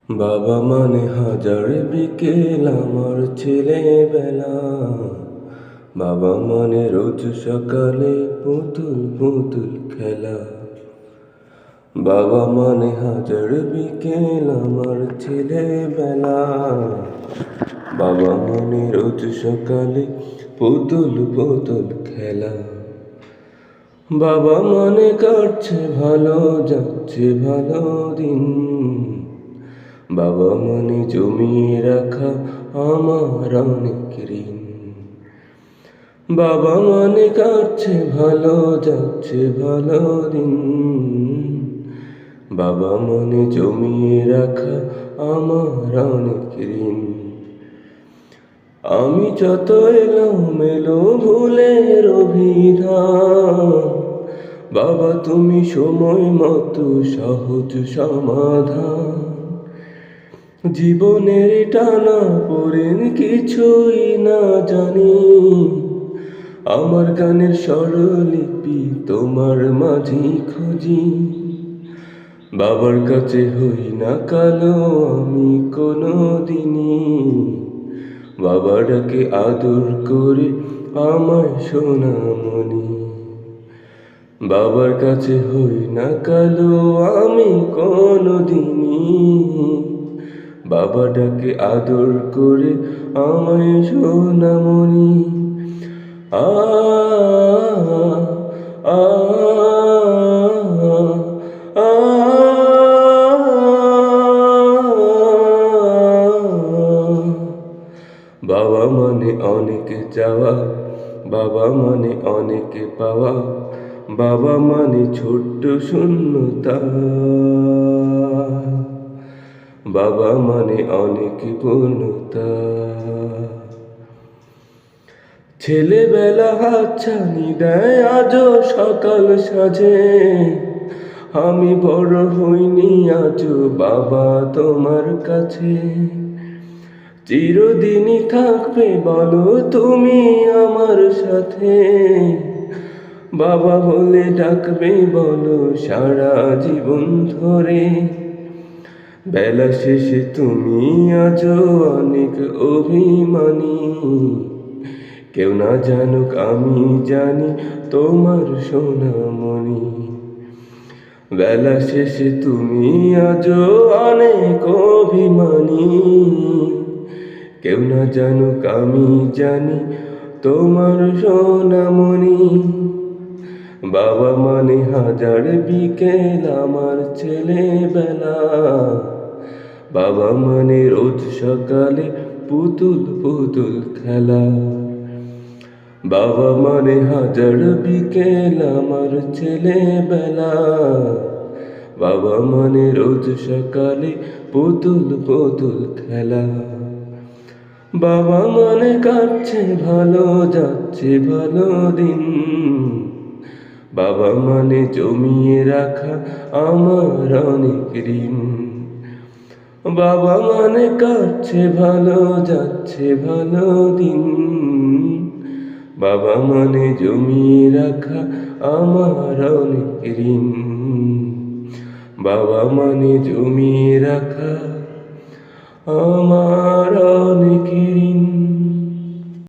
বাবা মানে হাজার বিকেল আমার ছেলেবেলা। বাবা মানে রোজ সকালে পুতুল পুতুল খেলা। বাবা মানে হাজার বিকেল আমার ছেলেবেলা। বাবা মানে রোজ সকালে পুতুল পুতুল খেলা। বাবা মানে কাটছে ভালো, যাচ্ছে ভালো দিন। বাবা মানে জমিয়ে রাখা আমার অনেক ঋণ। বাবা মানে কাটছে ভালো, যাচ্ছে ভালো দিন। বাবা মানে জমিয়ে রাখা আমার অনেক ঋণ। আমি যত এলোমেলো ভুলের অভিধান, বাবা তুমি সময় মতো সহজ সমাধান। জীবনের টানা পড়েন কিছুই না জানি, আমার গানের স্বরলিপি তোমার মাঝে খুঁজি। বাবার কাছে হই না কালো আমি কোনো দিনই, বাবাটাকে আদর করে আমায় সোনামণি। বাবার কাছে হই না কালো আমি কোনো দিনই, বাবাটাকে আদর করে আমায় সোনামণি। আ আ আ বাবা মানে অনেক চাওয়া, বাবা মানে অনেক পাওয়া। বাবা মানে ছোট্ট শূন্যতা, বাবা মানে অনেক পূর্ণতা। ছেলেবেলা হাতছানি দেয় আজও সকাল সাজে, আমি বড় হইনি আজও বাবা তোমার কাছে। চিরদিনই থাকবে বলো তুমি আমার সাথে, বাবা বলে ডাকবে বলো সারা জীবন ধরে। বেলা শেষে তুমি আজও অনেক অভিমানী, কেউ না জানুক আমি জানি তোমার সোনামণি। বেলা শেষে তুমি আজও অনেক অভিমানী, কেউ না জানুক আমি জানি তোমার সোনামণি। বাবা মানে হাজার বিকেল আমার ছেলেবেলা। বাবা মানে রোজ সকালে পুতুল পুতুল খেলা। বাবা মানে হাজার বিকেল আমার ছেলেবেলা। বাবা মানে রোজ সকালে পুতুল পুতুল খেলা। বাবা মানে কাটছে ভালো, যাচ্ছে ভালো দিন। বাবা মানে জমিয়ে রাখা আমার অনেক ঋণ। বাবা মানে কাটছে ভালো, যাচ্ছে ভালো দিন। বাবা মানে জমিয়ে রাখা আমার অনেক ঋণ। বাবা মানে জমিয়ে রাখা আমার অনেক ঋণ।